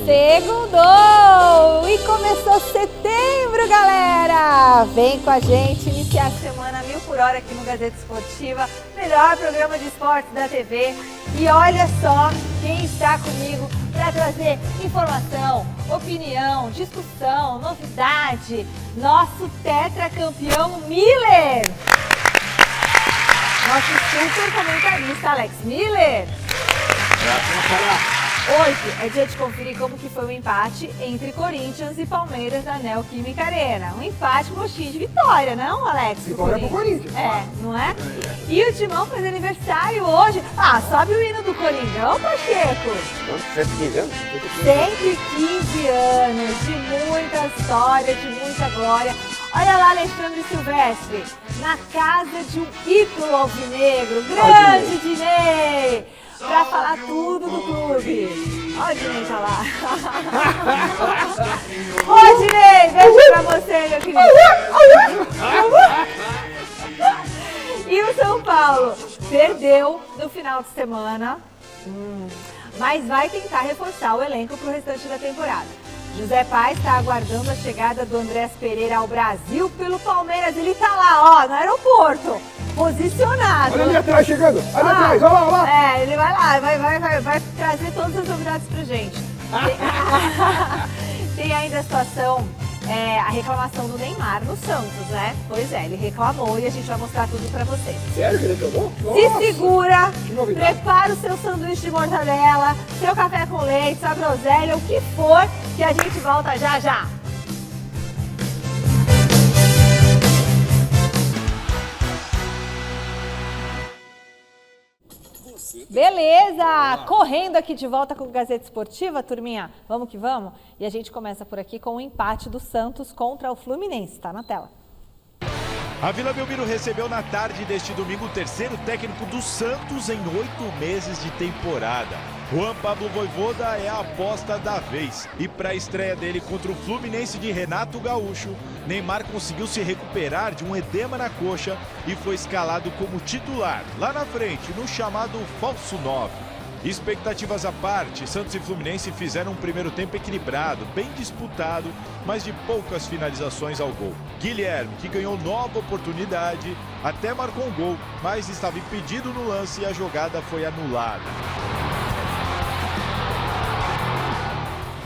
Segundou! E começou setembro, galera! Vem com a gente iniciar a semana 1000 por hora aqui no Gazeta Esportiva, melhor programa de esportes da TV. E olha só quem está comigo para trazer informação, opinião, discussão, novidade. Nosso tetracampeão Miller! Nosso super comentarista Alex Miller. Hoje é dia de conferir como que foi o empate entre Corinthians e Palmeiras na Neoquímica Arena. Um empate mochinho de vitória, não, Alex? Vitória pro Corinthians. É, não é? E o Timão faz aniversário hoje. Ah, sobe o hino do Coringão, Pacheco. 115 anos? 115 anos de muita história, de muita glória. Olha lá, Alexandre Silvestre, na casa de um ídolo alvinegro, grande Dinei, pra falar tudo do clube. Ó, o Dinei tá lá. Ô, Dinei, beijo pra você, meu querido. E o São Paulo perdeu no final de semana, mas vai tentar reforçar o elenco pro restante da temporada. José Paz está aguardando a chegada do Andrés Pereira ao Brasil pelo Palmeiras. Ele tá lá, ó, no aeroporto, posicionado. Olha ali atrás chegando, olha atrás, olha lá, olha lá. É, ele vai lá, vai trazer todas as novidades pra gente. Tem ainda a situação, a reclamação do Neymar no Santos, né? Pois é, ele reclamou e a gente vai mostrar tudo pra vocês. Sério que ele reclamou? Se segura, que novidade. prepara o seu sanduíche de mortadela, seu café com leite, sua groselha, o que for, que a gente volta já já. Beleza! Correndo aqui de volta com o Gazeta Esportiva, turminha. Vamos que vamos? E a gente começa por aqui com o empate do Santos contra o Fluminense. Tá na tela. A Vila Belmiro recebeu na tarde deste domingo o terceiro técnico do Santos em 8 meses de temporada. Juan Pablo Vojvoda é a aposta da vez. E para a estreia dele contra o Fluminense de Renato Gaúcho, Neymar conseguiu se recuperar de um edema na coxa e foi escalado como titular, lá na frente, no chamado falso 9. Expectativas à parte, Santos e Fluminense fizeram um primeiro tempo equilibrado, bem disputado, mas de poucas finalizações ao gol. Guilherme, que ganhou nova oportunidade, até marcou um gol, mas estava impedido no lance e a jogada foi anulada.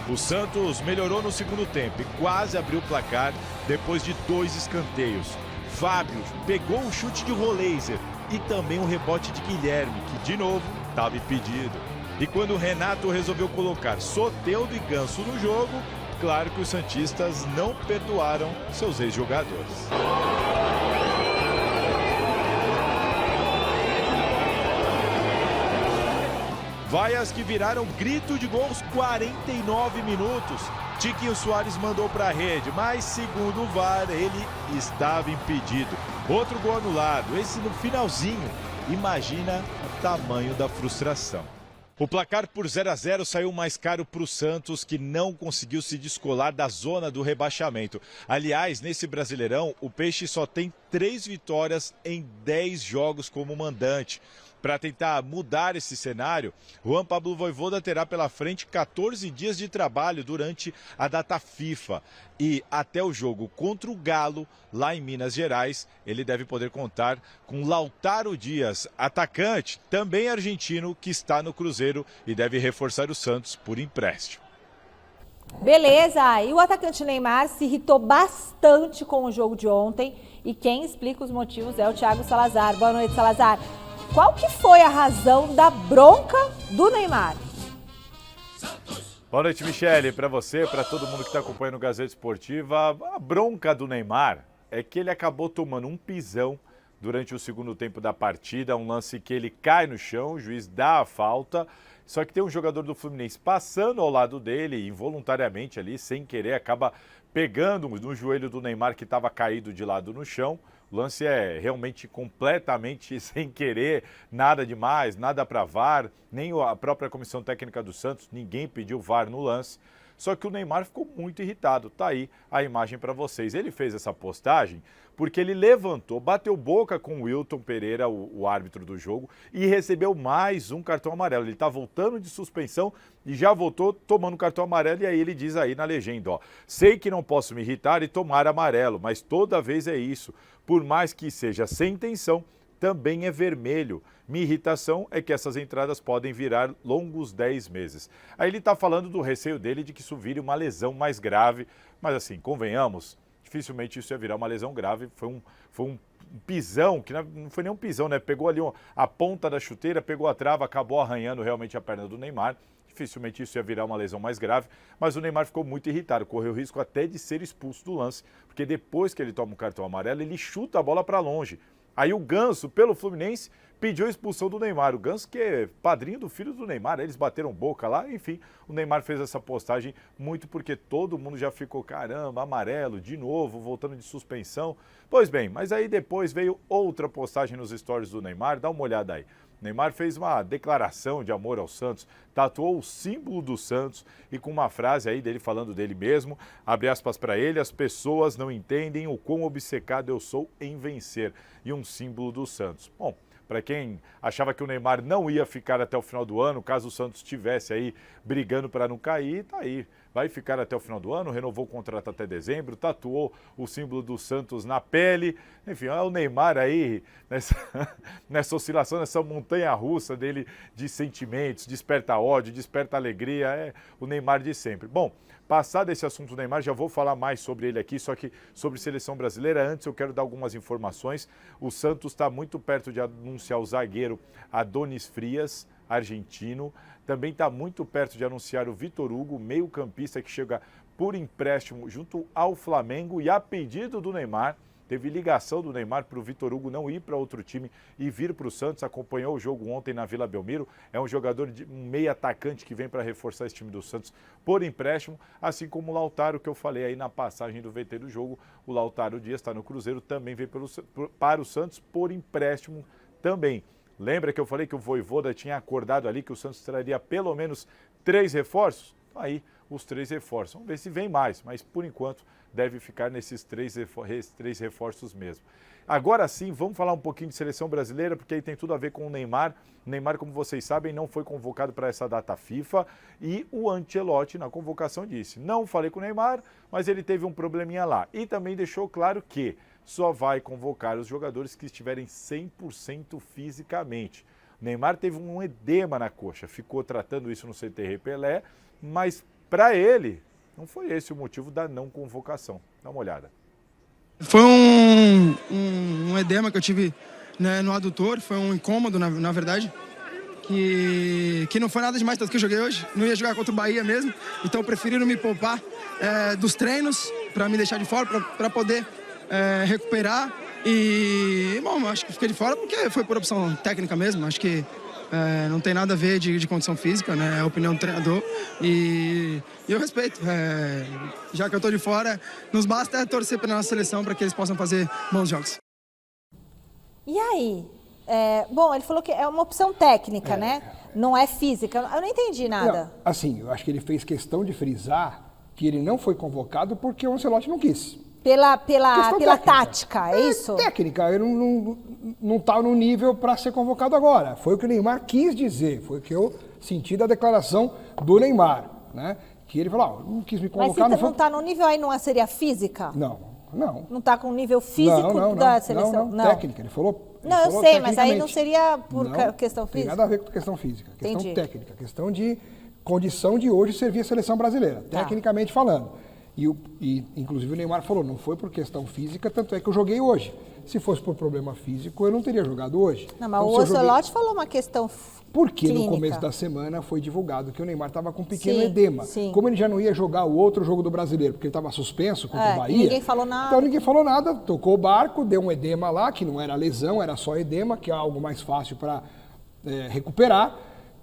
O Santos melhorou no segundo tempo e quase abriu o placar depois de 2 escanteios. Fábio pegou um chute de Roleiser e também um rebote de Guilherme, que de novo estava impedido. E quando o Renato resolveu colocar Soteldo e Ganso no jogo, claro que os santistas não perdoaram seus ex-jogadores. Vaias que viraram grito de gol aos 49 minutos. Tiquinho Soares mandou para a rede, mas segundo o VAR, ele estava impedido. Outro gol anulado, esse no finalzinho. Imagina o tamanho da frustração. O placar por 0-0 saiu mais caro para o Santos, que não conseguiu se descolar da zona do rebaixamento. Aliás, nesse Brasileirão, o Peixe só tem 3 vitórias em 10 jogos como mandante. Para tentar mudar esse cenário, Juan Pablo Vojvoda terá pela frente 14 dias de trabalho durante a data FIFA. E até o jogo contra o Galo, lá em Minas Gerais, ele deve poder contar com Lautaro Dias, atacante, também argentino, que está no Cruzeiro e deve reforçar o Santos por empréstimo. Beleza, e o atacante Neymar se irritou bastante com o jogo de ontem e quem explica os motivos é o Thiago Salazar. Boa noite, Salazar. Qual que foi a razão da bronca do Neymar? Boa noite, Michele. Para você, para todo mundo que está acompanhando o Gazeta Esportiva, a bronca do Neymar é que ele acabou tomando um pisão durante o segundo tempo da partida, um lance que ele cai no chão, o juiz dá a falta, só que tem um jogador do Fluminense passando ao lado dele, involuntariamente ali, sem querer, acaba pegando no joelho do Neymar que estava caído de lado no chão. O lance é realmente completamente sem querer, nada demais, nada para VAR, nem a própria comissão técnica do Santos, ninguém pediu VAR no lance. Só que o Neymar ficou muito irritado. Tá aí a imagem para vocês. Ele fez essa postagem porque ele levantou, bateu boca com o Wilton Pereira, o árbitro do jogo, e recebeu mais um cartão amarelo. Ele está voltando de suspensão e já voltou tomando cartão amarelo. E aí ele diz aí na legenda, ó, sei que não posso me irritar e tomar amarelo, mas toda vez é isso. Por mais que seja sem intenção, também é vermelho. Minha irritação é que essas entradas podem virar longos 10 meses. Aí ele está falando do receio dele de que isso vire uma lesão mais grave, mas assim, convenhamos, dificilmente isso ia virar uma lesão grave. Foi um pisão, que não foi nem um pisão, né? Pegou ali a ponta da chuteira, pegou a trava, acabou arranhando realmente a perna do Neymar. Dificilmente isso ia virar uma lesão mais grave, mas o Neymar ficou muito irritado, correu risco até de ser expulso do lance, porque depois que ele toma um cartão amarelo, ele chuta a bola para longe. Aí o Ganso, pelo Fluminense, pediu a expulsão do Neymar. O Ganso, que é padrinho do filho do Neymar, eles bateram boca lá, enfim, o Neymar fez essa postagem muito porque todo mundo já ficou, caramba, amarelo, de novo, voltando de suspensão. Pois bem, mas aí depois veio outra postagem nos stories do Neymar, dá uma olhada aí. Neymar fez uma declaração de amor ao Santos, tatuou o símbolo do Santos e com uma frase aí dele falando dele mesmo, abre aspas para ele, as pessoas não entendem o quão obcecado eu sou em vencer, e um símbolo do Santos. Bom, para quem achava que o Neymar não ia ficar até o final do ano, caso o Santos estivesse aí brigando para não cair, tá aí. Vai ficar até o final do ano, renovou o contrato até dezembro, tatuou o símbolo do Santos na pele. Enfim, é o Neymar aí nessa oscilação, nessa montanha-russa dele de sentimentos, desperta ódio, desperta alegria, é o Neymar de sempre. Bom, passado esse assunto do Neymar, já vou falar mais sobre ele aqui, só que sobre seleção brasileira. Antes eu quero dar algumas informações. O Santos está muito perto de anunciar o zagueiro Adonis Frias, argentino. Também está muito perto de anunciar o Vitor Hugo, meio-campista que chega por empréstimo junto ao Flamengo e a pedido do Neymar. Teve ligação do Neymar para o Vitor Hugo não ir para outro time e vir para o Santos. Acompanhou o jogo ontem na Vila Belmiro. É um jogador, um meio atacante que vem para reforçar esse time do Santos por empréstimo. Assim como o Lautaro, que eu falei aí na passagem do VT do jogo. O Lautaro Dias está no Cruzeiro, também vem para o Santos por empréstimo também. Lembra que eu falei que o Vojvoda tinha acordado ali que o Santos traria pelo menos 3 reforços? Aí os 3 reforços. Vamos ver se vem mais, mas por enquanto deve ficar nesses 3 reforços mesmo. Agora sim, vamos falar um pouquinho de seleção brasileira, porque aí tem tudo a ver com o Neymar. O Neymar, como vocês sabem, não foi convocado para essa data FIFA e o Ancelotti na convocação disse, não falei com o Neymar, mas ele teve um probleminha lá. E também deixou claro que só vai convocar os jogadores que estiverem 100% fisicamente. O Neymar teve um edema na coxa, ficou tratando isso no CT Pelé, mas para ele não foi esse o motivo da não convocação. Dá uma olhada. Foi um edema que eu tive, né, no adutor, foi um incômodo, na verdade, que não foi nada demais, tanto que eu joguei hoje. Não ia jogar contra o Bahia mesmo, então preferiram me poupar dos treinos para me deixar de fora, para poder recuperar. E, bom, acho que fiquei de fora porque foi por opção técnica mesmo. Acho que não tem nada a ver de condição física, né? É a opinião do treinador e eu respeito. Já que eu estou de fora, nos basta torcer pela nossa seleção para que eles possam fazer bons jogos. E aí? Bom, ele falou que é uma opção técnica, né? Não é física. Eu não entendi nada. Não, assim, eu acho que ele fez questão de frisar que ele não foi convocado porque o Ancelotti não quis. Pela tática, é isso? Técnica, ele não está no nível para ser convocado agora. Foi o que o Neymar quis dizer, foi o que eu senti da declaração do Neymar, né? Que ele falou, não quis me convocar. Mas se não está no nível, aí não seria física? Não. Não está com o nível físico da seleção? Não, técnica, ele falou. Não, eu sei, mas aí não seria por questão física? Não tem nada a ver com questão física, questão Entendi. técnica, questão de condição de hoje servir a seleção brasileira, tecnicamente falando. E inclusive o Neymar falou, não foi por questão física, tanto é que eu joguei hoje. Se fosse por problema físico, eu não teria jogado hoje. Não, mas então, o Ancelotti falou uma questão porque clínica. No começo da semana foi divulgado que o Neymar estava com um pequeno edema. Sim. Como ele já não ia jogar o outro jogo do Brasileiro, porque ele estava suspenso contra o Bahia. Ninguém falou nada. Então ninguém falou nada, tocou o barco, deu um edema lá, que não era lesão, era só edema, que é algo mais fácil para recuperar.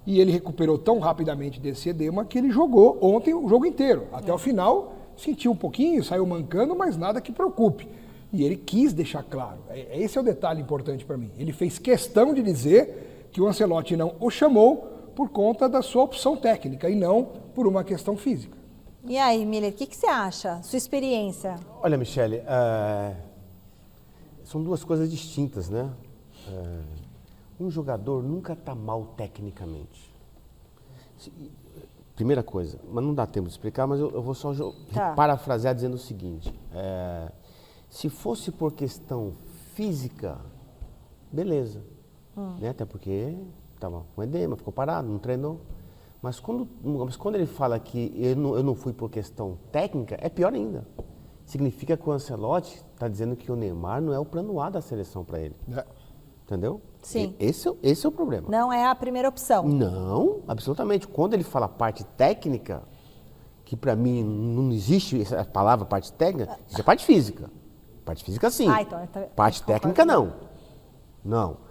E ele recuperou tão rapidamente desse edema que ele jogou ontem o jogo inteiro. Até o final, sentiu um pouquinho, saiu mancando, mas nada que preocupe. E ele quis deixar claro, esse é o detalhe importante para mim. Ele fez questão de dizer que o Ancelotti não o chamou por conta da sua opção técnica e não por uma questão física. E aí, Miller, o que você acha? Sua experiência? Olha, Michele, são duas coisas distintas, né? Um jogador nunca está mal tecnicamente. Primeira coisa, mas não dá tempo de explicar, mas eu vou só parafrasear dizendo o seguinte. Se fosse por questão física, beleza. Né? Até porque estava com edema, ficou parado, não treinou. Mas quando ele fala que eu não fui por questão técnica, é pior ainda. Significa que o Ancelotti está dizendo que o Neymar não é o plano A da seleção para ele. Entendeu? Sim. Esse é o problema. Não é a primeira opção. Não, absolutamente. Quando ele fala parte técnica, que para mim não existe essa palavra parte técnica, isso é parte física. Parte física sim. Então, parte técnica não. Não.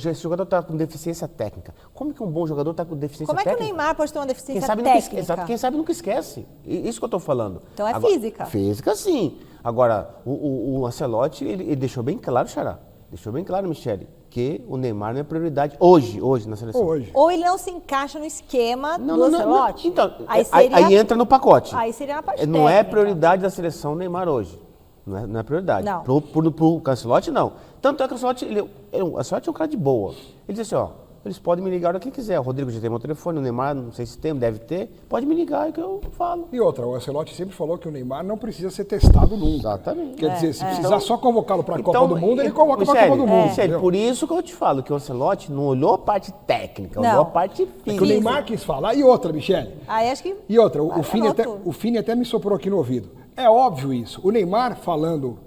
Esse jogador está com deficiência técnica. Como que um bom jogador está com deficiência técnica? Como é que o Neymar pode ter uma deficiência técnica? técnica? Quem sabe nunca esquece. Isso que eu estou falando. Então é física. Física, sim. Agora, o Ancelotti, ele deixou bem claro, Xará, deixou bem claro, Michele, que o Neymar não é prioridade hoje na seleção. Ou ele não se encaixa no esquema do Ancelotti. Então, aí entra no pacote. Aí seria na parte não técnica. É prioridade da seleção o Neymar hoje. Não é prioridade. Não. Pro Ancelotti, não. Tanto é que o Ancelotti, o Ancelotti é um cara de boa. Ele diz assim, eles podem me ligar a hora que quiser. O Rodrigo já tem meu telefone, o Neymar, não sei se tem, deve ter. Pode me ligar que eu falo. E outra, o Ancelotti sempre falou que o Neymar não precisa ser testado nunca. Exatamente. Quer dizer, se precisar só convocá-lo para a Copa do Mundo, ele convoca Michele, para a Copa do Mundo. Michele, por isso que eu te falo que o Ancelotti não olhou a parte técnica, olhou a parte física. É que o Neymar quis falar. E outra, Michele. Aí acho que... E outra, o Fini até me soprou aqui no ouvido. É óbvio isso. O Neymar falando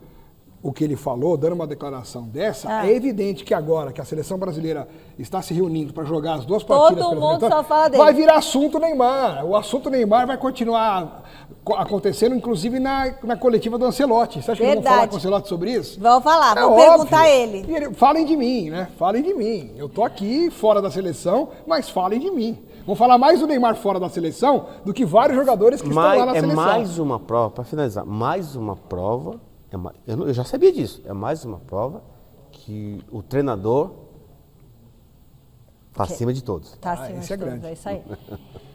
o que ele falou, dando uma declaração dessa, é evidente que agora que a seleção brasileira está se reunindo para jogar as duas partidas todo mundo só fala dele. vai virar assunto Neymar. O assunto Neymar vai continuar acontecendo, inclusive na coletiva do Ancelotti. Você acha que não vão falar com o Ancelotti sobre isso? Vão falar, vão perguntar a ele. Falem de mim, né? Falem de mim. Eu tô aqui fora da seleção, mas falem de mim. Vão falar mais do Neymar fora da seleção do que vários jogadores que estão lá na seleção. É mais uma prova, para finalizar, mais uma prova. Eu já sabia disso. É mais uma prova que o treinador está acima de todos. Está acima de todos, é isso aí.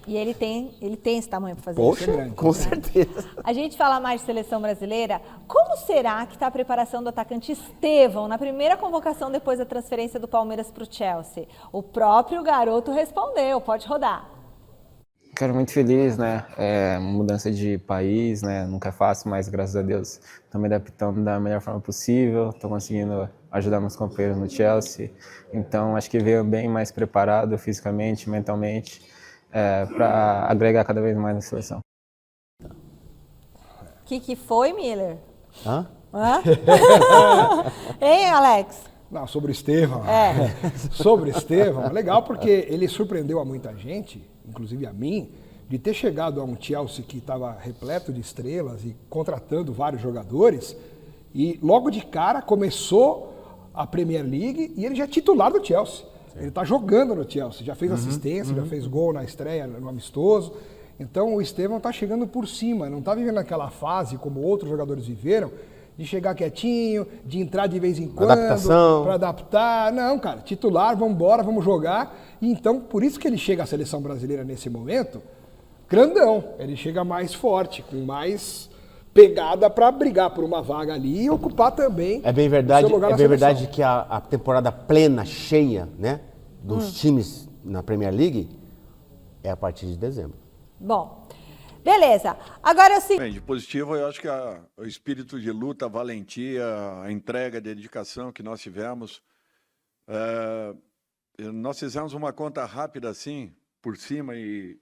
E ele tem esse tamanho para fazer isso. Poxa, com certeza. A gente fala mais de seleção brasileira. Como será que está a preparação do atacante Estevão na primeira convocação depois da transferência do Palmeiras para o Chelsea? O próprio garoto respondeu, pode rodar. Cara, muito feliz, né? Mudança de país, né? Nunca é fácil, mas graças a Deus estou me adaptando da melhor forma possível. Estou conseguindo ajudar meus companheiros no Chelsea. Então, acho que veio bem mais preparado fisicamente, mentalmente, para agregar cada vez mais na seleção. O que foi, Miller? Hã? Hein, Alex? Não, sobre o Estevão. Sobre o Estevão, legal porque ele surpreendeu a muita gente, inclusive a mim, de ter chegado a um Chelsea que estava repleto de estrelas e contratando vários jogadores, e logo de cara começou a Premier League e ele já é titular do Chelsea. Sim. Ele está jogando no Chelsea, já fez assistência, já fez gol na estreia, no amistoso. Então o Estevão está chegando por cima, não está vivendo aquela fase como outros jogadores viveram, de chegar quietinho, de entrar de vez em quando, para adaptar. Não, cara, titular, vamos embora, vamos jogar. E então, por isso que ele chega à seleção brasileira nesse momento, grandão. Ele chega mais forte, com mais pegada para brigar por uma vaga ali e ocupar também o seu lugar na seleção. É bem verdade que a temporada plena, cheia, né, dos times na Premier League é a partir de dezembro. Bom, beleza. Agora é o seguinte... Bem, de positivo, eu acho que o espírito de luta, a valentia, a entrega, a dedicação que nós tivemos. Nós fizemos uma conta rápida assim, por cima, e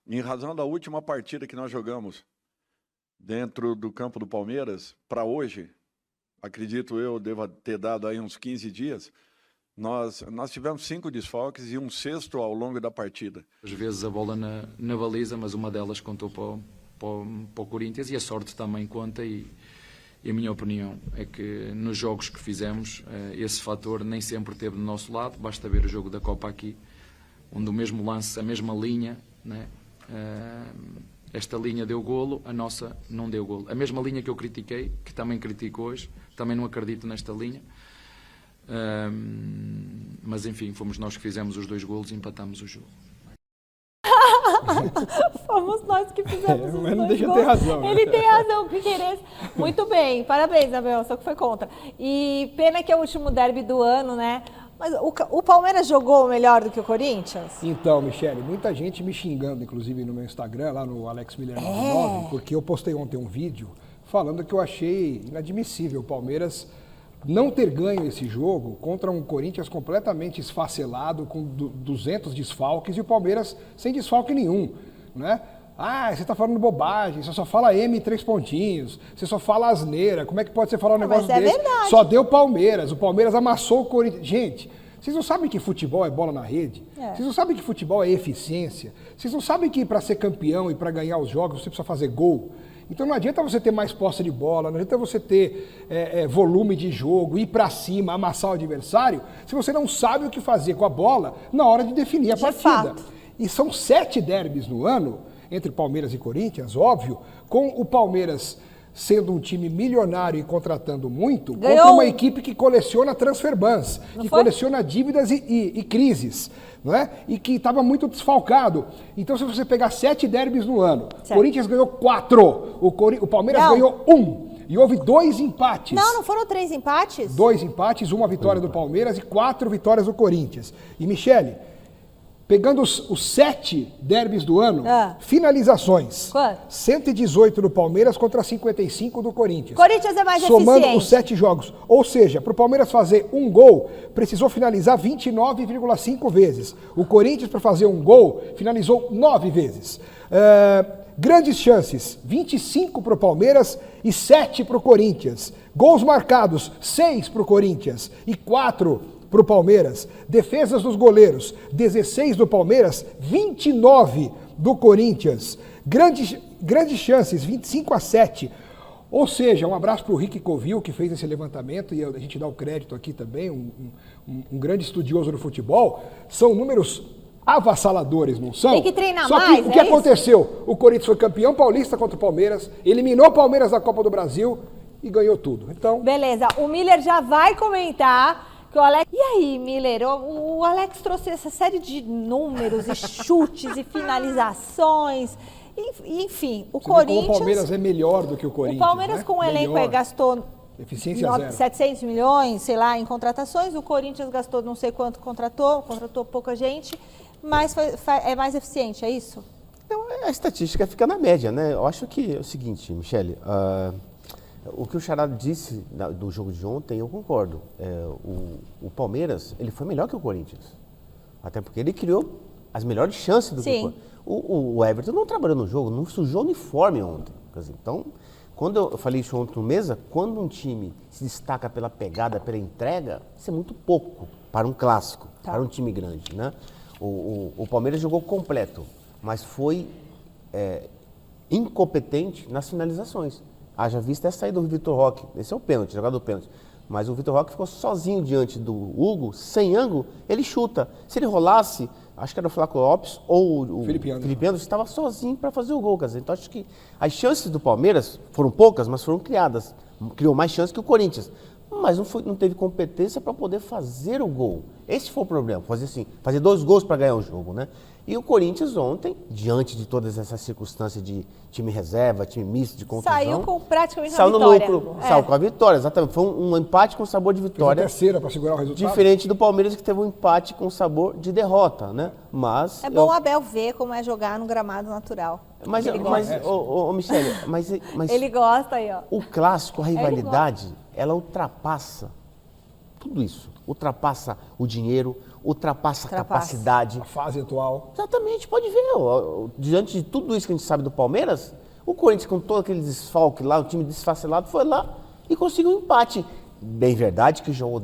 em razão da última partida que nós jogamos dentro do campo do Palmeiras, para hoje, acredito eu, deva ter dado aí uns 15 dias, nós tivemos 5 desfalques e um 6º ao longo da partida. Às vezes a bola na baliza, mas uma delas contou para o Corinthians, e a sorte também conta, e a minha opinião é que nos jogos que fizemos esse fator nem sempre esteve do nosso lado. Basta ver o jogo da Copa aqui, onde o mesmo lance, a mesma linha, né? Esta linha deu golo, a nossa não deu golo. A mesma linha que eu critiquei, que também critico hoje, também não acredito nesta linha. Mas enfim, fomos nós que fizemos os 2 golos e empatamos o jogo. Fomos nós que fizemos os mas não dois deixa gols. ter razão, né? Ele tem razão, o Piquerez. Muito bem, parabéns, Abel, só que foi contra. E pena que é o último derby do ano, né? Mas o Palmeiras jogou melhor do que o Corinthians? Então, Michele, muita gente me xingando, inclusive no meu Instagram, lá no Alex Miller 99, porque eu postei ontem um vídeo falando que eu achei inadmissível o Palmeiras não ter ganho esse jogo contra um Corinthians completamente esfacelado, com 200 desfalques, e o Palmeiras sem desfalque nenhum, né? Ah, você está falando bobagem, você só fala M 3 pontinhos, você só fala asneira, como é que pode você falar um negócio desse? Verdade. Só deu Palmeiras, o Palmeiras amassou o Corinthians. Gente, vocês não sabem que futebol é bola na rede? Vocês não sabem que futebol é eficiência? Vocês não sabem que para ser campeão e para ganhar os jogos você precisa fazer gol? Então não adianta você ter mais posse de bola, não adianta você ter volume de jogo, ir para cima, amassar o adversário, se você não sabe o que fazer com a bola na hora de definir a partida. Fato. E são 7 derbys no ano, entre Palmeiras e Corinthians, óbvio, com o Palmeiras sendo um time milionário e contratando muito, contra uma equipe que coleciona transfer bans, que coleciona dívidas e crises, não é? E que estava muito desfalcado. Então, se você pegar 7 derbys no ano, o Corinthians ganhou 4, o Palmeiras ganhou 1. E houve 2 empates. Não foram 3 empates? 2 empates, 1 vitória do Palmeiras e 4 vitórias do Corinthians. E, Michele, pegando os 7 derbys do ano, finalizações. Quanto? 118 do Palmeiras contra 55 do Corinthians. Corinthians é mais somando eficiente. os 7 jogos. Ou seja, para o Palmeiras fazer um gol, precisou finalizar 29,5 vezes. O Corinthians, para fazer um gol, finalizou 9 vezes. Grandes chances, 25 para o Palmeiras e 7 para o Corinthians. Gols marcados, 6 para o Corinthians e 4 para o Palmeiras. Defesas dos goleiros, 16 do Palmeiras, 29 do Corinthians. Grandes chances, 25-7. Ou seja, um abraço para o Rick Covil, que fez esse levantamento, e a gente dá o crédito aqui também, um grande estudioso do futebol. São números avassaladores, não são? Tem que treinar Só mais, que o que aconteceu? O Corinthians foi campeão paulista contra o Palmeiras, eliminou o Palmeiras da Copa do Brasil e ganhou tudo. Então, beleza, o Miller já vai comentar que o Alex... E aí, Miller, o Alex trouxe essa série de números e chutes e finalizações, enfim, o Corinthians... O Palmeiras é melhor do que o Corinthians, o Palmeiras, né? Com o elenco aí gastou eficiência 700 milhões, sei lá, em contratações, o Corinthians gastou não sei quanto, contratou pouca gente, mas é mais eficiente, é isso? Não, a estatística fica na média, né? Eu acho que é o seguinte, Michele, o que o Xará disse do jogo de ontem, eu concordo. O Palmeiras, ele foi melhor que o Corinthians. Até porque ele criou as melhores chances do que o Corinthians. O Everton não trabalhou no jogo, não sujou o uniforme ontem. Quer dizer, então, quando eu falei isso ontem no Mesa, quando um time se destaca pela pegada, pela entrega, isso é muito pouco para um clássico, para um time grande, né? O Palmeiras jogou completo, mas foi incompetente nas finalizações. Haja vista essa saída do Vitor Roque, esse é o pênalti, jogador do pênalti. Mas o Vitor Roque ficou sozinho diante do Hugo, sem ângulo, ele chuta. Se ele rolasse, acho que era o Flávio Lopes ou o Felipe Anderson, estava sozinho para fazer o gol. Quer dizer, então acho que as chances do Palmeiras foram poucas, mas foram criadas. Criou mais chances que o Corinthians. Mas não teve competência para poder fazer o gol. Esse foi o problema, fazer 2 gols para ganhar o jogo, né? E o Corinthians ontem, diante de todas essas circunstâncias de time reserva, time misto, de contusão... Saiu com praticamente uma vitória. Saiu no lucro, saiu com a vitória, exatamente. Foi um empate com sabor de vitória. Fez a terceira para segurar o resultado. Diferente do Palmeiras, que teve um empate com sabor de derrota, né? Mas... É bom o Abel ver como é jogar no gramado natural. Mas Michele, mas... Ele gosta aí, ó. O clássico, a rivalidade, ela ultrapassa tudo isso. Ultrapassa o dinheiro, ultrapassa a capacidade. A fase atual. Exatamente, pode ver. Diante de tudo isso que a gente sabe do Palmeiras, o Corinthians, com todo aquele desfalque lá, o time desfacelado, foi lá e conseguiu um empate. Bem verdade que jogou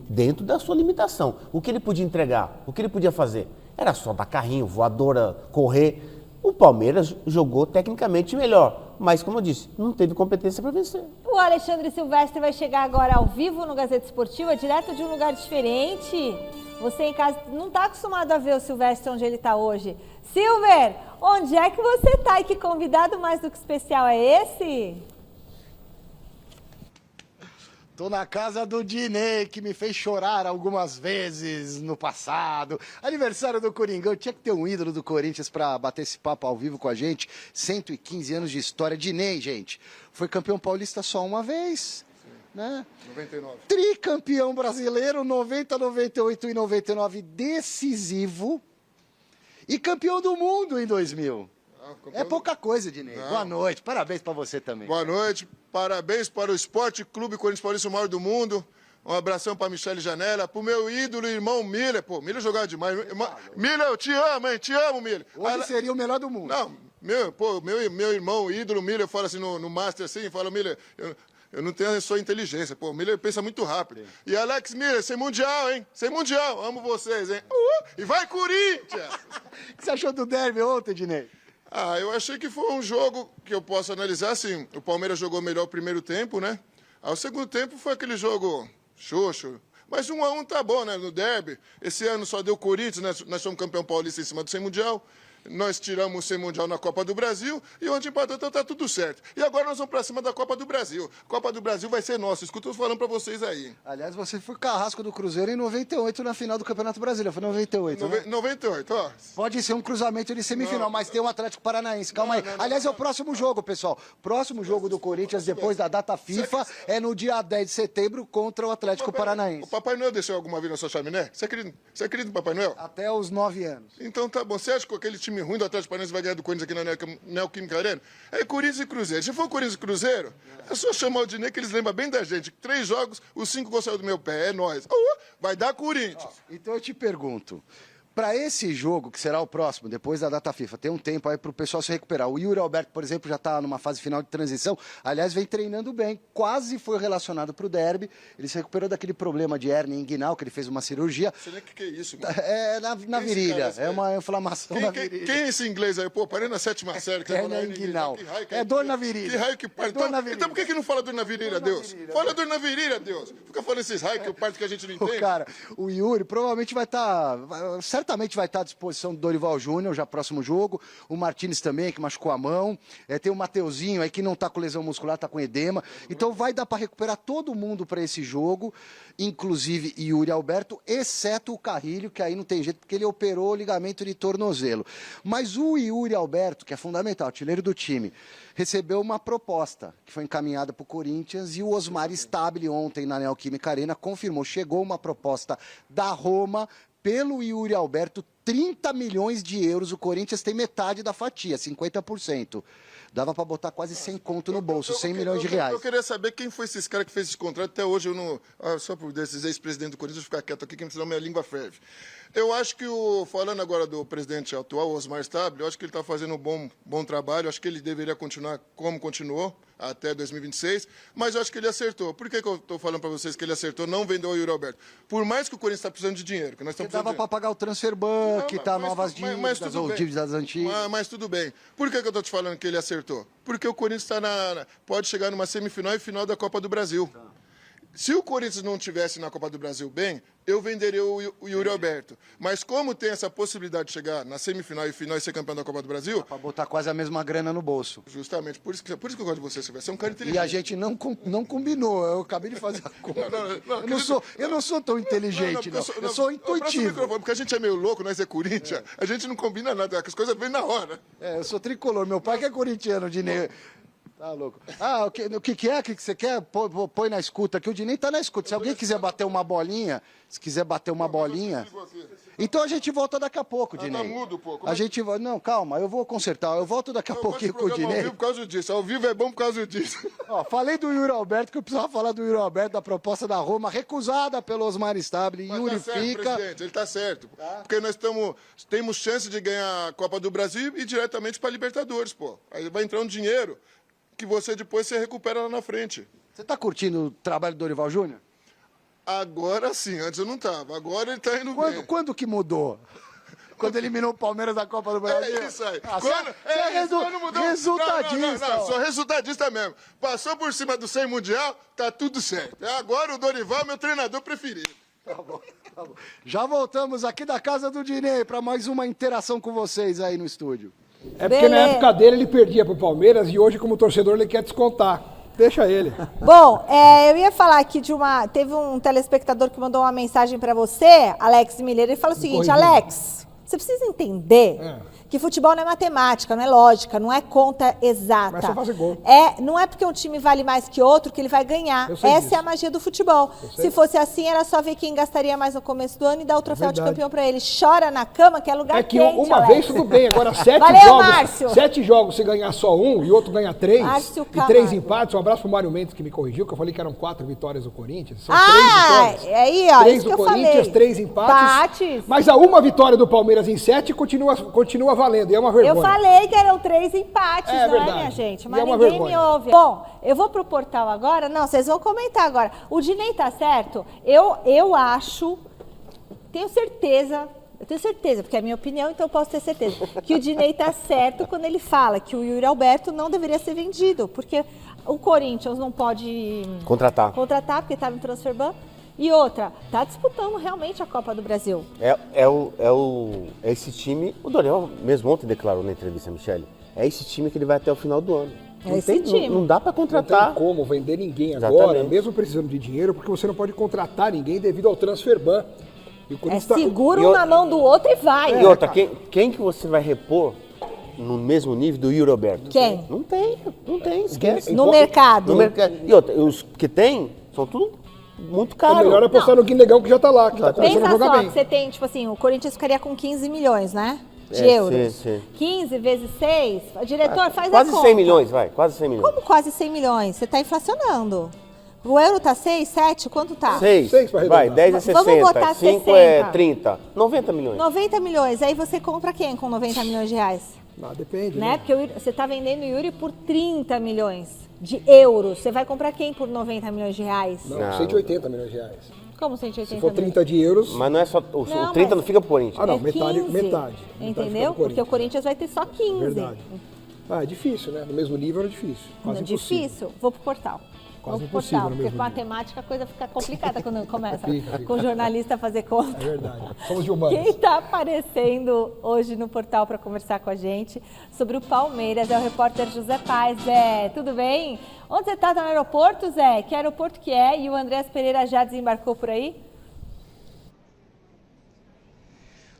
dentro da sua limitação. O que ele podia entregar, o que ele podia fazer? Era só dar carrinho, voadora, correr. O Palmeiras jogou tecnicamente melhor, mas, como eu disse, não teve competência para vencer. O Alexandre Silvestre vai chegar agora ao vivo no Gazeta Esportiva, direto de um lugar diferente. Você em casa não está acostumado a ver o Silvestre onde ele está hoje. Silver, onde é que você está? E que convidado mais do que especial é esse? Tô na casa do Dinei, que me fez chorar algumas vezes no passado. Aniversário do Coringão, tinha que ter um ídolo do Corinthians pra bater esse papo ao vivo com a gente. 115 anos de história. Dinei, gente, foi campeão paulista só uma vez, né? 99. Tricampeão brasileiro, 90, 98 e 99, decisivo. E campeão do mundo em 2000. É pouca coisa, Dinei. Boa noite, parabéns pra você também. Boa noite, parabéns para o Esporte Clube Corinthians Paulista, o maior do mundo. Um abração para Michele Janela, pro meu ídolo, irmão Miller. Pô, Miller jogava demais. Miller, eu te amo, hein? Te amo, Miller. Hoje seria o melhor do mundo. Não, meu irmão, ídolo Miller, fala assim no Master, assim, fala, Miller, eu não tenho a sua inteligência. Pô, o Miller pensa muito rápido. Sim. E Alex Miller, sem Mundial, hein? Sem Mundial. Amo vocês, hein? E vai, Corinthians! O que você achou do derby ontem, Dinei? Ah, eu achei que foi um jogo que eu posso analisar assim. O Palmeiras jogou melhor o primeiro tempo, né? Ao segundo tempo foi aquele jogo xoxo. Mas 1-1 tá bom, né? No derby. Esse ano só deu Corinthians, né? Nós somos campeão paulista em cima do Sem Mundial. Nós tiramos o Sem Mundial na Copa do Brasil e onde empatou, então tá tudo certo. E agora nós vamos pra cima da Copa do Brasil. Copa do Brasil vai ser nossa, escuta eu falando pra vocês aí. Aliás, você foi carrasco do Cruzeiro em 98 na final do Campeonato Brasileiro, foi 98, né? 98, ó. Pode ser um cruzamento de semifinal, mas tem um Atlético Paranaense, calma aí. Aliás, é o próximo jogo, pessoal. Próximo jogo do Corinthians, depois da data FIFA, é no dia 10 de setembro contra o Atlético Paranaense. O Papai Noel desceu alguma vez na sua chaminé? Você acredita no Papai Noel? Até os 9 anos. Então tá bom, você acha que aquele time ruim do Atlético Paranaense vai ganhar do Corinthians aqui na Neoquímica Arena? É Corinthians e Cruzeiro. Se for Corinthians e Cruzeiro, é só chamar o Dinei que eles lembram bem da gente. 3 jogos, os 5 gols saiu do meu pé. É nóis. Vai dar Corinthians. Então eu te pergunto, para esse jogo, que será o próximo, depois da data FIFA, tem um tempo aí para o pessoal se recuperar. O Yuri Alberto, por exemplo, já está numa fase final de transição. Aliás, vem treinando bem. Quase foi relacionado para o derby. Ele se recuperou daquele problema de hérnia inguinal, que ele fez uma cirurgia. Você nem que é isso, mano? É na virilha. É uma inflamação na virilha. Quem é esse inglês aí? Pô, parei na 7ª série. Hérnia inguinal. É dor na virilha. Que raio que parte? Então por que não fala dor na virilha, Deus? Fala dor na virilha, Deus. Fica falando esses raios que parte que a gente não entende. Cara, o Yuri provavelmente vai estar... certamente vai estar à disposição do Dorival Júnior, já próximo jogo. O Martínez também, que machucou a mão. Tem o Mateuzinho aí, que não tá com lesão muscular, tá com edema. Então vai dar para recuperar todo mundo para esse jogo, inclusive Yuri Alberto, exceto o Carrilho, que aí não tem jeito, porque ele operou o ligamento de tornozelo. Mas o Yuri Alberto, que é fundamental, artilheiro do time, recebeu uma proposta que foi encaminhada para o Corinthians e o Osmar Stabile ontem na Neoquímica Arena confirmou, chegou uma proposta da Roma pelo Yuri Alberto, 30 milhões de euros, o Corinthians tem metade da fatia, 50%. Dava para botar quase 100 conto no bolso, 100 milhões de reais. Eu queria saber quem foi esses caras que fez esse contrato. Até hoje eu não... só por desses ex-presidentes do Corinthians, ficar quieto aqui, que senão minha língua ferve. Eu acho que falando agora do presidente atual, Osmar Stabile, eu acho que ele está fazendo um bom trabalho. Eu acho que ele deveria continuar como continuou até 2026, mas eu acho que ele acertou. Por que eu estou falando para vocês que ele acertou? Não vendeu o Yuri Alberto. Por mais que o Corinthians está precisando de dinheiro, que nós estamos dava para pagar o transfer ban, quitar novas dívidas ou dívidas antigas. Mas tudo bem. Por que eu estou te falando que ele acertou? Porque o Corinthians pode chegar numa semifinal e final da Copa do Brasil. Se o Corinthians não tivesse na Copa do Brasil bem, eu venderia o Yuri Alberto. Mas como tem essa possibilidade de chegar na semifinal e final e ser campeão da Copa do Brasil... Para botar quase a mesma grana no bolso. Justamente, por isso que eu gosto de você, Silvio. Você é um cara inteligente. E a gente não combinou, eu acabei de fazer a conta. Eu não sou tão inteligente, não. Eu sou intuitivo. Porque a gente é meio louco, nós é Corinthians, a gente não combina nada, as coisas vêm na hora. Eu sou tricolor, meu pai que é corintiano, Dinei. Tá louco. O que é? O que você quer? Põe na escuta aqui. O Dinei tá na escuta. Se alguém quiser bater uma bolinha, então a gente volta daqui a pouco, Dinei. Tá mudo, pô. A gente vai... Não, calma, eu vou consertar. Eu volto daqui a pouquinho com o Dinei. Ao vivo por causa disso. Ao vivo é bom por causa disso. Falei do Yuri Alberto, que eu precisava falar do Yuri Alberto, da proposta da Roma, recusada pelo Osmar Stabile. Mas Yuri tá certo, fica... presidente, ele tá certo. Porque nós temos chance de ganhar a Copa do Brasil e diretamente para Libertadores, pô. Aí vai entrar um dinheiro que você depois recupera lá na frente. Você tá curtindo o trabalho do Dorival Júnior? Agora sim, antes eu não tava. Agora ele tá indo bem. Quando que mudou? Quando eliminou o Palmeiras da Copa do Brasil? É isso aí. Você é resultadista. Não, sou resultadista mesmo. Passou por cima do 100 Mundial, tá tudo certo. Agora o Dorival é meu treinador preferido. Tá bom. Já voltamos aqui da casa do Dinei para mais uma interação com vocês aí no estúdio. É porque na época dele ele perdia pro Palmeiras e hoje, como torcedor, ele quer descontar. Deixa ele. Bom, eu ia falar aqui teve um telespectador que mandou uma mensagem para você, Alex Miller, ele fala o seguinte, Alex, você precisa entender que futebol não é matemática, não é lógica, não é conta exata. Mas só fazer gol. Não é porque um time vale mais que outro que ele vai ganhar. Essa é a magia do futebol. Se fosse assim, era só ver quem gastaria mais no começo do ano e dar o troféu de campeão para ele. Chora na cama, que é lugar quente, uma Alex. vez tudo bem, agora 7 Valeu, jogos. Márcio. 7 jogos, se ganhar só um e outro ganha 3. Márcio e 3 empates. Um abraço pro Mário Mendes que me corrigiu, que eu falei que eram 4 vitórias do Corinthians. São 3 vitórias. Aí, ó, 3 isso do que eu Corinthians, falei. 3 empates. Mas a uma vitória do Palmeiras em 7 continua valendo. E é uma vergonha. Eu falei que eram 3 empates, não verdade. é, minha gente? E Mas é uma ninguém vergonha. me ouve. Bom, eu vou pro portal agora. Não, vocês vão comentar agora. O Dinei tá certo? Eu acho, tenho certeza, porque é a minha opinião, então eu posso ter certeza, que o Dinei tá certo quando ele fala que o Yuri Alberto não deveria ser vendido, porque o Corinthians não pode contratar porque tá no transfer ban. E outra, tá disputando realmente a Copa do Brasil. É esse time, o Dorival mesmo ontem declarou na entrevista, Michele, é esse time que ele vai até o final do ano. Não dá para contratar. Não tem como vender ninguém Exatamente. agora, mesmo precisando de dinheiro, porque você não pode contratar ninguém devido ao transfer ban. E o Corinthians segura um na mão do outro e vai. E outra, quem que você vai repor no mesmo nível do Yuri Alberto? Quem? Não tem, esquece. No mercado. E outra, os que tem são tudo muito caro. É melhor apostar no Guinegão que já tá lá, que tá começando a jogar bem. Pensa só, que você tem, tipo assim, o Corinthians ficaria com 15 milhões, né? De euros. Sim. 15 vezes 6. Diretor, faz a conta. Quase 100 milhões, vai. Quase 100 milhões. Como quase 100 milhões? Você está inflacionando. O euro tá 6, 7? Quanto tá? 6. Vai, 10 é 60. Vamos botar 5 60. é 30. 90 milhões. 90 milhões. Aí você compra quem com 90 milhões de reais? Depende, né? Porque você está vendendo o Yuri por 30 milhões de euros. Você vai comprar quem por 90 milhões de reais? Não, 180 milhões de reais. Como 180 Se for 30 de euros... Mas não é só... O 30 não fica pro Corinthians. Ah, não, metade. Entendeu? Porque o Corinthians vai ter só 15. Verdade. É difícil, né? No mesmo nível era difícil. Quase impossível. Difícil. Vou pro portal. Quase Vou pro impossível portal, no porque mesmo com nível. matemática a coisa fica complicada quando começa Fica. com o jornalista fazer conta. É verdade. Somos de humanos. Quem está aparecendo hoje no portal para conversar com a gente sobre o Palmeiras é o repórter José Paz. Zé, tudo bem? Onde você está? Está no aeroporto, Zé? Que aeroporto que é? E o Andrés Pereira já desembarcou por aí?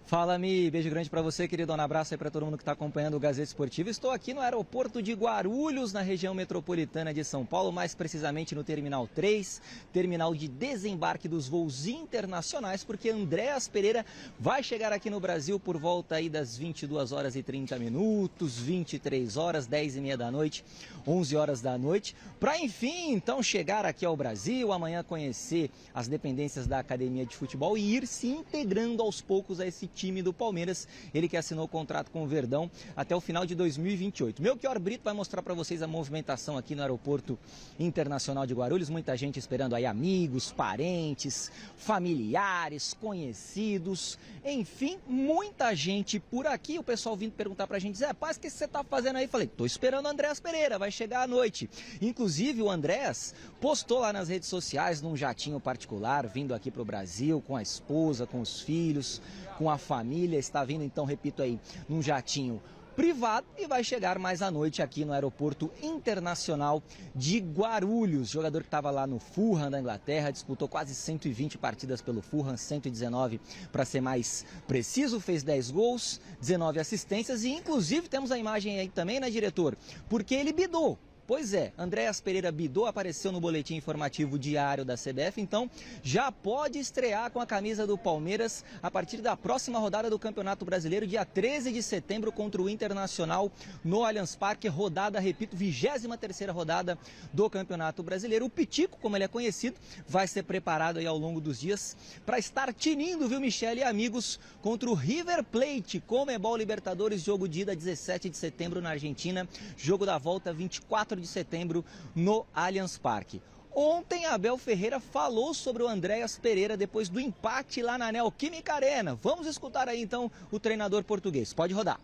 Fala, Mi. Beijo grande para você, querido. Um abraço aí para todo mundo que está acompanhando o Gazeta Esportivo. Estou aqui no aeroporto de Guarulhos, na região metropolitana de São Paulo, mais precisamente no Terminal 3, terminal de desembarque dos voos internacionais, porque Andréas Pereira vai chegar aqui no Brasil por volta aí das 22 horas e 30 minutos, 23 horas, 10h30 da noite, 11 horas da noite, para enfim, então, chegar aqui ao Brasil, amanhã conhecer as dependências da Academia de Futebol e ir se integrando aos poucos a esse time do Palmeiras, ele que assinou o contrato com o Verdão até o final de 2028. Melchior Brito vai mostrar para vocês a movimentação aqui no Aeroporto Internacional de Guarulhos, muita gente esperando aí, amigos, parentes, familiares, conhecidos, enfim, muita gente por aqui. O pessoal vindo perguntar pra gente, Zé Paz, o que você tá fazendo aí? Falei, tô esperando o Andréas Pereira, vai chegar à noite. Inclusive o Andréas postou lá nas redes sociais, num jatinho particular, vindo aqui pro Brasil, com a esposa, com os filhos, com a família, está vindo então, repito aí, num jatinho privado e vai chegar mais à noite aqui no Aeroporto Internacional de Guarulhos. Jogador que estava lá no Fulham da Inglaterra, disputou quase 120 partidas pelo Fulham, 119 para ser mais preciso, fez 10 gols, 19 assistências e inclusive temos a imagem aí também, né, diretor? Porque ele bidou. Pois é, Andréas Pereira bidou, apareceu no boletim informativo diário da CBF, então já pode estrear com a camisa do Palmeiras a partir da próxima rodada do Campeonato Brasileiro, dia 13 de setembro contra o Internacional no Allianz Parque, rodada, repito, 23ª rodada do Campeonato Brasileiro. O Pitico, como ele é conhecido, vai ser preparado aí ao longo dos dias para estar tinindo, viu, Michele e amigos, contra o River Plate, Conmebol Libertadores, jogo de ida 17 de setembro na Argentina, jogo da volta 24 de setembro no Allianz Parque. Ontem, Abel Ferreira falou sobre o Andréas Pereira depois do empate lá na Neoquímica Arena. Vamos escutar aí, então, o treinador português. Pode rodar.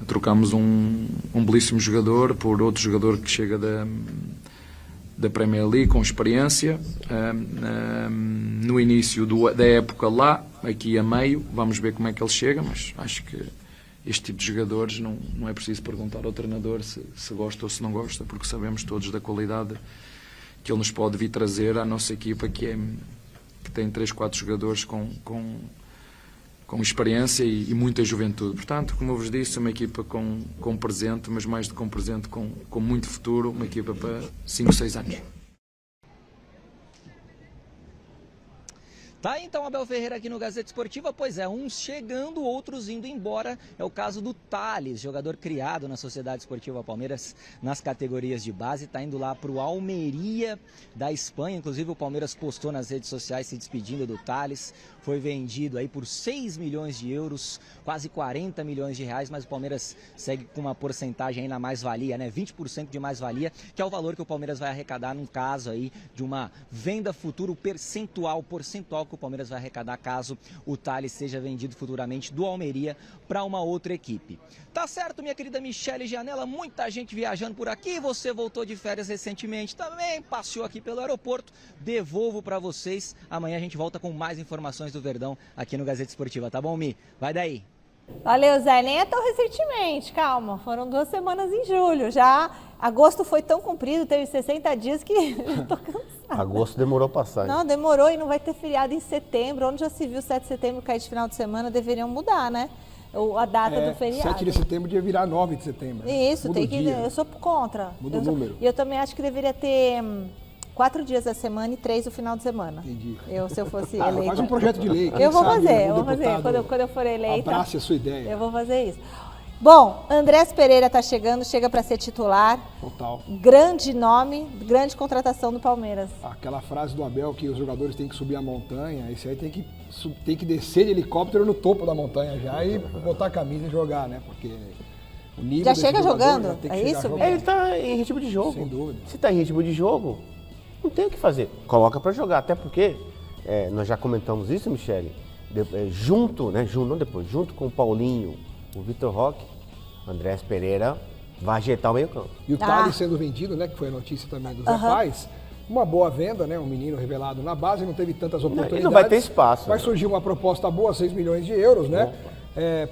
Trocamos um belíssimo jogador por outro jogador que chega da Premier League com experiência. No início da época lá, aqui a meio, vamos ver como é que ele chega, mas acho que este tipo de jogadores não é preciso perguntar ao treinador se gosta ou se não gosta, porque sabemos todos da qualidade que ele nos pode vir trazer à nossa equipa, que tem 3, 4 jogadores com experiência e muita juventude. Portanto, como eu vos disse, é uma equipa com presente, mas mais do que com presente, com muito futuro, uma equipa para 5, 6 anos. Tá, então, Abel Ferreira aqui no Gazeta Esportiva, pois é, uns chegando, outros indo embora. É o caso do Thales, jogador criado na Sociedade Esportiva Palmeiras nas categorias de base, está indo lá para o Almeria da Espanha. Inclusive o Palmeiras postou nas redes sociais se despedindo do Thales. Foi vendido aí por 6 milhões de euros, quase 40 milhões de reais, mas o Palmeiras segue com uma porcentagem aí na mais-valia, né? 20% de mais-valia, que é o valor que o Palmeiras vai arrecadar num caso aí de uma venda futura, o percentual que o Palmeiras vai arrecadar caso o Thales seja vendido futuramente do Almeria para uma outra equipe. Tá certo, minha querida Michele Gianella, muita gente viajando por aqui, você voltou de férias recentemente também, passeou aqui pelo aeroporto, devolvo para vocês, amanhã a gente volta com mais informações do Verdão aqui no Gazeta Esportiva, tá bom, Mi? Vai daí. Valeu, Zé, nem é tão recentemente, calma, foram 2 semanas em julho, já agosto foi tão comprido, teve 60 dias que eu tô cansada. Agosto demorou a passar. Não, demorou e não vai ter feriado em setembro, onde já se viu 7 de setembro cair de final de semana, deveriam mudar, né? A data do feriado. 7 de setembro devia virar 9 de setembro. Isso, Muda tem que. Eu sou contra. Muda o número. E eu também acho que deveria ter 4 dias da semana e 3 o final de semana. Entendi. Se eu fosse eleita. Faz um projeto de lei. Eu vou fazer. Quando eu for eleita. Abrace a sua ideia. Eu vou fazer isso. Bom, Andrés Pereira está chegando, chega para ser titular. Total. Grande nome, grande contratação do Palmeiras. Aquela frase do Abel que os jogadores têm que subir a montanha, esse aí tem que descer de helicóptero no topo da montanha já e botar a camisa e jogar, né? Porque o nível já chega jogando? É isso? Ele está em ritmo de jogo. Sem dúvida. Se está em ritmo de jogo, não tem o que fazer. Coloca para jogar, até porque nós já comentamos isso, Michele, junto com o Paulinho, o Vitor Roque, Andrés Pereira vai ajeitar o meio campo. E o Thales sendo vendido, né, que foi a notícia também do Zé Paz, uma boa venda, né, um menino revelado na base, não teve tantas oportunidades. Ele não vai ter espaço. Vai surgir uma proposta boa, 6 milhões de euros, né?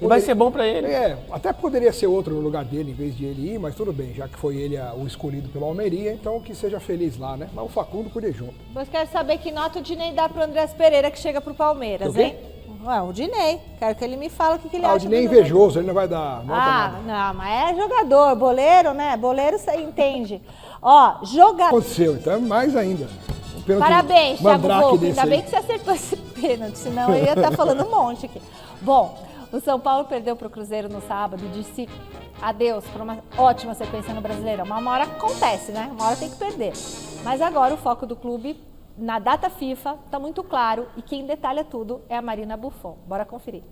E vai ser bom para ele. Até poderia ser outro no lugar dele, em vez de ele ir, mas tudo bem, já que foi ele o escolhido pelo Almeria, então que seja feliz lá, né? Mas o Facundo podia ir junto. Mas quero saber que nota o Dinei dá pro Andrés Pereira que chega pro Palmeiras, hein? O Dinei. Quero que ele me fale o que ele acha. O Dinei é invejoso, ele não vai dar nota nada. Não, mas é jogador, boleiro, né? Boleiro você entende. Ó, jogador. Aconteceu, então mais ainda. Parabéns, Thiago Volpe. Ainda bem que você acertou esse pênalti, senão eu ia estar falando um monte aqui. Bom, o São Paulo perdeu para o Cruzeiro no sábado, disse adeus para uma ótima sequência no Brasileirão. Mas uma hora acontece, né? Uma hora tem que perder. Mas agora o foco do clube na data FIFA está muito claro e quem detalha tudo é a Marina Buffon. Bora conferir.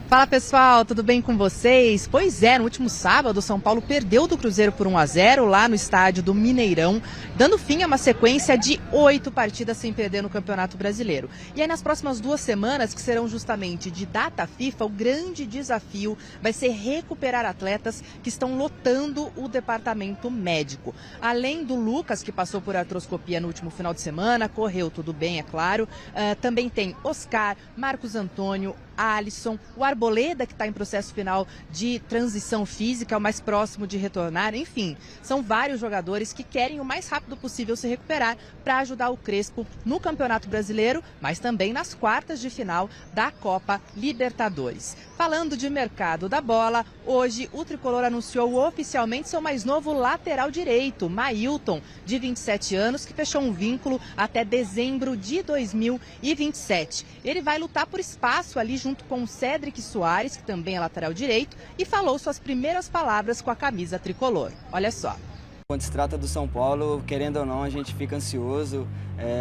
Fala pessoal, tudo bem com vocês? Pois é, no último sábado o São Paulo perdeu do Cruzeiro por 1-0 lá no estádio do Mineirão, dando fim a uma sequência de 8 partidas sem perder no Campeonato Brasileiro. E aí nas próximas 2 semanas, que serão justamente de data FIFA, o grande desafio vai ser recuperar atletas que estão lotando o departamento médico. Além do Lucas, que passou por artroscopia no último final de semana, correu tudo bem, é claro, também tem Oscar, Marcos Antônio, Alisson, o Arboleda, que está em processo final de transição física, o mais próximo de retornar, enfim, são vários jogadores que querem o mais rápido possível se recuperar para ajudar o Crespo no Campeonato Brasileiro, mas também nas quartas de final da Copa Libertadores. Falando de mercado da bola, hoje o Tricolor anunciou oficialmente seu mais novo lateral direito, Mailton, de 27 anos, que fechou um vínculo até dezembro de 2027. Ele vai lutar por espaço ali junto com o Cédric Soares, que também é lateral direito, e falou suas primeiras palavras com a camisa tricolor. Olha só. Quando se trata do São Paulo, querendo ou não, a gente fica ansioso,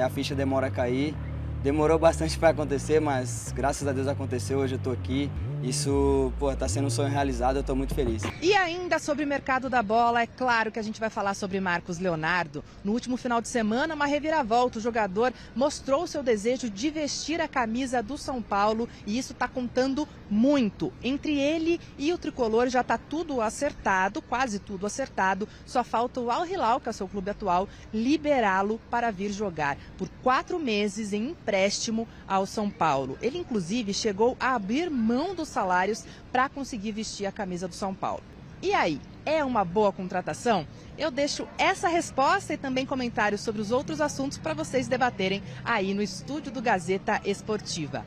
a ficha demora a cair. Demorou bastante para acontecer, mas graças a Deus aconteceu, hoje eu estou aqui. Isso, está sendo um sonho realizado, eu estou muito feliz. E ainda sobre o mercado da bola, é claro que a gente vai falar sobre Marcos Leonardo. No último final de semana, uma reviravolta, o jogador mostrou seu desejo de vestir a camisa do São Paulo e isso está contando muito. Entre ele e o Tricolor já está tudo acertado, quase tudo acertado, só falta o Al Hilal, que é o seu clube atual, liberá-lo para vir jogar por 4 meses em empréstimo ao São Paulo. Ele, inclusive, chegou a abrir mão do salários para conseguir vestir a camisa do São Paulo. E aí, é uma boa contratação? Eu deixo essa resposta e também comentários sobre os outros assuntos para vocês debaterem aí no estúdio do Gazeta Esportiva.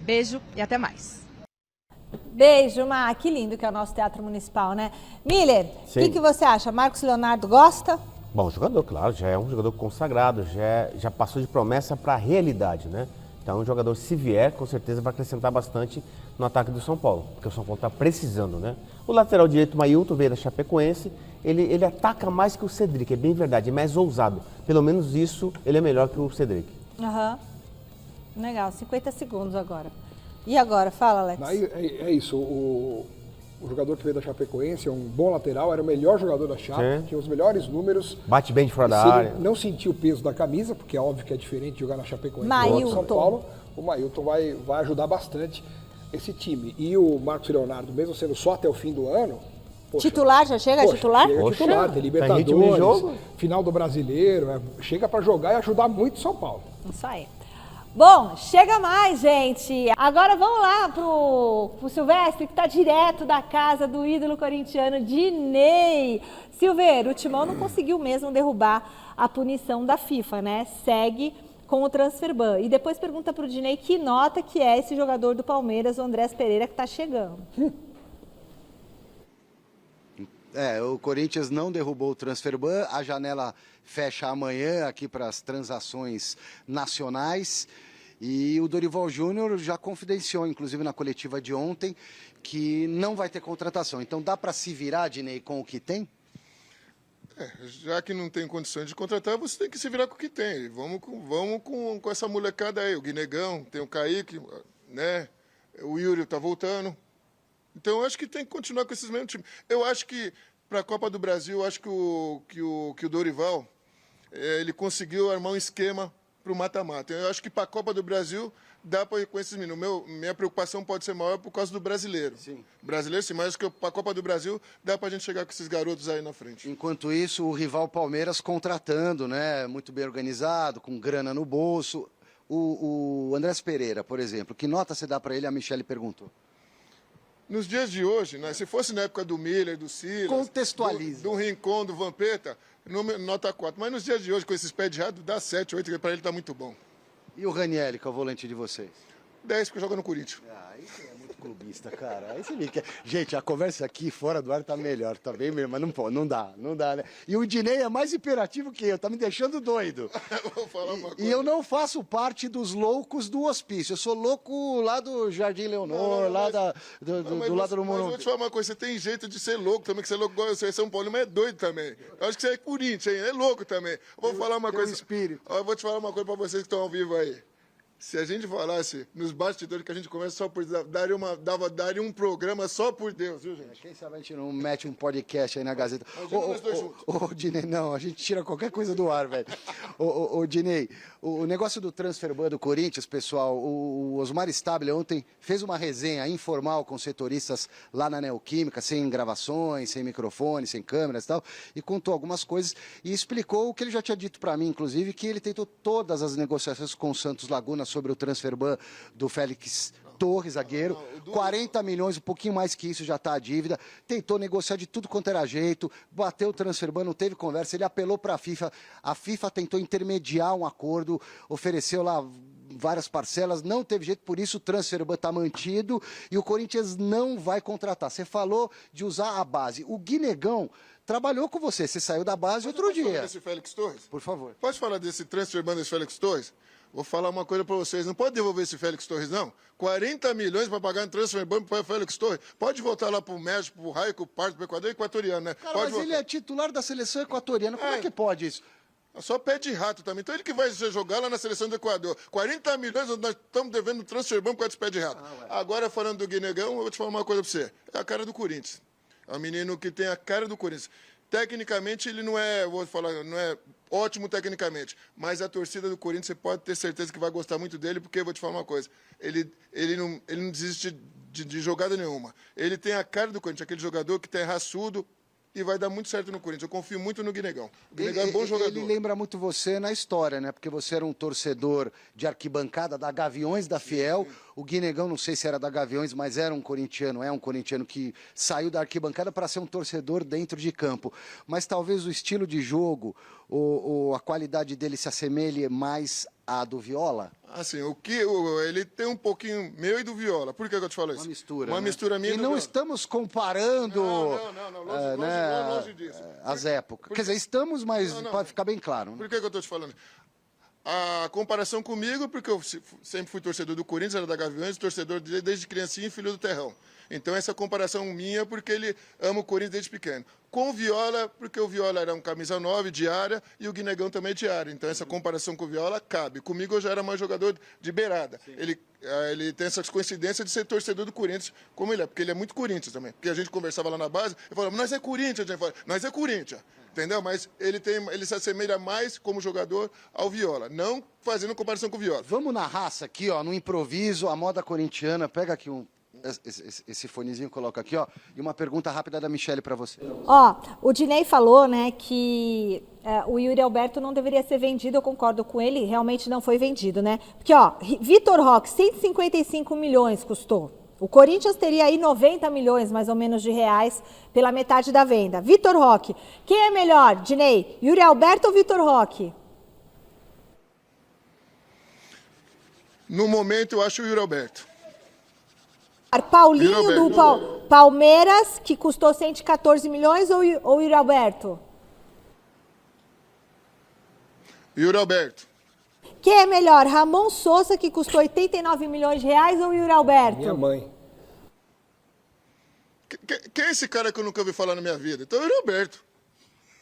Beijo e até mais. Beijo, Má. Que lindo que é o nosso Teatro Municipal, né? Miller, o que você acha? Marcos Leonardo gosta? Bom jogador, claro, já é um jogador consagrado, já passou de promessa para realidade, né? Então, um jogador, se vier, com certeza vai acrescentar bastante no ataque do São Paulo, porque o São Paulo está precisando, né? O lateral direito, Mailton, veio da Chapecoense, ele ataca mais que o Cedric, é bem verdade, é mais ousado. Pelo menos isso, ele é melhor que o Cedric. Aham. Legal, 50 segundos agora. E agora? Fala, Alex. É isso, o jogador que veio da Chapecoense é um bom lateral, era o melhor jogador da Chape, tinha os melhores números. Bate bem de fora da área. Não sentiu o peso da camisa, porque é óbvio que é diferente de jogar na Chapecoense Mailton. do São Paulo. O Mailton vai ajudar bastante esse time. E o Marcos Leonardo, mesmo sendo só até o fim do ano... Poxa, titular, já chega titular? Chega titular, tem Libertadores, final do Brasileiro, chega para jogar e ajudar muito o São Paulo. Isso aí. Bom, chega mais, gente. Agora vamos lá pro Silvestre, que está direto da casa do ídolo corintiano Dinei. Silveiro, o Timão não conseguiu mesmo derrubar a punição da FIFA, né? Segue com o transfer ban. E depois pergunta pro Dinei que nota que é esse jogador do Palmeiras, o Andrés Pereira, que está chegando. O Corinthians não derrubou o transfer ban, a janela fecha amanhã aqui para as transações nacionais e o Dorival Júnior já confidenciou, inclusive na coletiva de ontem, que não vai ter contratação. Então dá para se virar, Dinei, com o que tem? Já que não tem condições de contratar, você tem que se virar com o que tem. Vamos com essa molecada aí, o Guinegão, tem o Kaique, né? O Yuri tá voltando. Então, eu acho que tem que continuar com esses mesmos times. Eu acho que, para a Copa do Brasil, eu acho que o Dorival, ele conseguiu armar um esquema para o mata-mata. Eu acho que para a Copa do Brasil, dá para ir com esses meninos. Minha preocupação pode ser maior por causa do brasileiro. Sim. Brasileiro, sim, mas acho que para a Copa do Brasil, dá para a gente chegar com esses garotos aí na frente. Enquanto isso, o rival Palmeiras contratando, né? Muito bem organizado, com grana no bolso. O Andrés Pereira, por exemplo, que nota você dá para ele? A Michele perguntou. Nos dias de hoje, né, se fosse na época do Miller, do Silas, contextualiza. Do Rincon, do Vampeta, nota 4. Mas nos dias de hoje, com esses pés de rato, dá 7, 8, que para ele tá muito bom. E o Ranieri, que é o volante de vocês? 10, porque joga no Corinthians. Aí você é muito clubista, cara. Aí você me quer. Gente, a conversa aqui fora do ar tá melhor, tá bem mesmo, mas não pode, não dá, né? E o Dinei é mais imperativo que eu, tá me deixando doido. Vou falar uma coisa. E eu não faço parte dos loucos do hospício, eu sou louco lá do Jardim Leonor, lá do lado do Morumbi. Mas vou te falar uma coisa, você tem jeito de ser louco também, que você é louco igual eu sou São Paulo, mas é doido também. Eu acho que você é Corinthians, hein? É louco também. Vou falar uma coisa. Espírito. Eu vou te falar uma coisa pra vocês que estão ao vivo aí. Se a gente falasse nos bastidores que a gente conversa só por Deus, daria um programa só por Deus, viu, gente? Quem sabe a gente não mete um podcast aí na Gazeta. Nós dois juntos. Ô, Dinei, não, a gente tira qualquer coisa do ar, velho. Ô, Dinei, o negócio do transfer ban do Corinthians, pessoal, o Osmar Stabile ontem fez uma resenha informal com setoristas lá na Neoquímica, sem gravações, sem microfone, sem câmeras e tal, e contou algumas coisas e explicou o que ele já tinha dito para mim, inclusive, que ele tentou todas as negociações com o Santos Laguna sobre o transfer ban do Félix Torres, zagueiro, 40 milhões, um pouquinho mais que isso já está a dívida, tentou negociar de tudo quanto era jeito, bateu o transfer ban, não teve conversa, ele apelou para a FIFA tentou intermediar um acordo, ofereceu lá várias parcelas, não teve jeito, por isso o transfer ban está mantido e o Corinthians não vai contratar. Você falou de usar a base, o Guinegão trabalhou com você saiu da base outro dia. Falar desse Félix Torres? Por favor. Pode falar desse transfer ban desse Félix Torres? Vou falar uma coisa para vocês, não pode devolver esse Félix Torres, não. 40 milhões para pagar um transfer ban para o Félix Torres. Pode voltar lá para o México, para o Raio, para o Parto, para o Equador, equatoriano, né? Cara, pode mas voltar. ele é titular da seleção equatoriana, como é que pode isso? Só pé de rato também. Então ele que vai jogar lá na seleção do Equador. 40 milhões nós estamos devendo transfer ban por causa desse pé de rato. Agora, falando do Guinegão, eu vou te falar uma coisa para você. É a cara do Corinthians. É um menino que tem a cara do Corinthians. Tecnicamente, ele não é, vou falar, não é ótimo tecnicamente, mas a torcida do Corinthians, você pode ter certeza que vai gostar muito dele, porque eu vou te falar uma coisa, ele não desiste de jogada nenhuma. Ele tem a cara do Corinthians, aquele jogador que tem raçudo, e vai dar muito certo no Corinthians. Eu confio muito no Guinegão. O Guinegão é bom jogador. Ele lembra muito você na história, né? Porque você era um torcedor de arquibancada da Gaviões da Fiel. O Guinegão, não sei se era da Gaviões, mas era um corintiano que saiu da arquibancada para ser um torcedor dentro de campo. Mas talvez o estilo de jogo, a qualidade dele se assemelhe mais à do Viola? Assim, ele tem um pouquinho meu e do Viola. Por que eu te falo isso? Uma mistura. Uma né? mistura minha e do não Viola. estamos comparando longe disso. as épocas. Quer dizer, estamos, mas pode ficar bem claro. Né? Por que eu estou te falando? A comparação comigo, porque eu sempre fui torcedor do Corinthians, era da Gaviões, torcedor desde criancinha e filho do Terrão. Então essa comparação minha, porque ele ama o Corinthians desde pequeno. Com o Viola, porque o Viola era um camisa 9 de área e o Guinegão também de área. Então essa comparação com o Viola cabe. Comigo eu já era mais jogador de beirada. Ele tem essa coincidência de ser torcedor do Corinthians, como ele é, porque ele é muito Corinthians também. Porque a gente conversava lá na base, eu falava, nós é Corinthians, a gente fala, nós é Corinthians. Entendeu? Mas ele se assemelha mais como jogador ao Viola, não fazendo comparação com o Viola. Vamos na raça aqui, ó, no improviso, a moda corintiana. Pega aqui esse fonezinho, coloca aqui, ó. E uma pergunta rápida da Michele para você. Ó, o Dinei falou, né, que o Yuri Alberto não deveria ser vendido, eu concordo com ele, realmente não foi vendido, né? Porque, ó, Vitor Roque, 155 milhões custou. O Corinthians teria aí 90 milhões, mais ou menos, de reais pela metade da venda. Vitor Roque, quem é melhor, Dinei? Yuri Alberto ou Vitor Roque? No momento, eu acho o Yuri Alberto. Paulinho Yuri do Alberto. Palmeiras, que custou 114 milhões, ou Yuri Alberto? Yuri Alberto. Quem é melhor, Ramon Sousa, que custou 89 milhões de reais, ou Yuri Alberto? Minha mãe. Quem é esse cara que eu nunca ouvi falar na minha vida? Então, Yuri Alberto.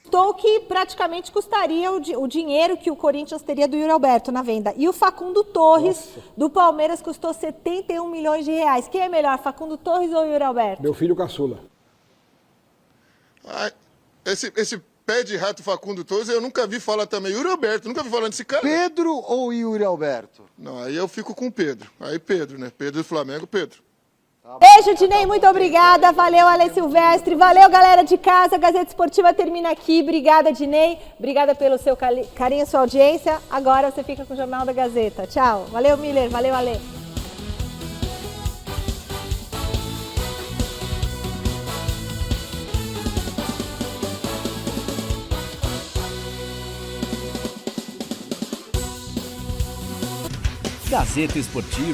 Custou que praticamente custaria o dinheiro que o Corinthians teria do Yuri Alberto na venda. E o Facundo Torres, do Palmeiras, custou 71 milhões de reais. Quem é melhor, Facundo Torres ou Yuri Alberto? Meu filho caçula. Esse pé de rato Facundo Torres, eu nunca vi falar também. Yuri Alberto, nunca vi falar desse cara. Pedro ou Yuri Alberto? Não, aí eu fico com o Pedro. Aí Pedro, né? Pedro do Flamengo, Pedro. Beijo, Dinei, muito obrigada. Valeu, Ale Silvestre. Valeu, galera de casa. A Gazeta Esportiva termina aqui. Obrigada, Dinei. Obrigada pelo seu carinho e sua audiência. Agora você fica com o Jornal da Gazeta. Tchau. Valeu, Miller. Valeu, Ale. Gazeta Esportiva.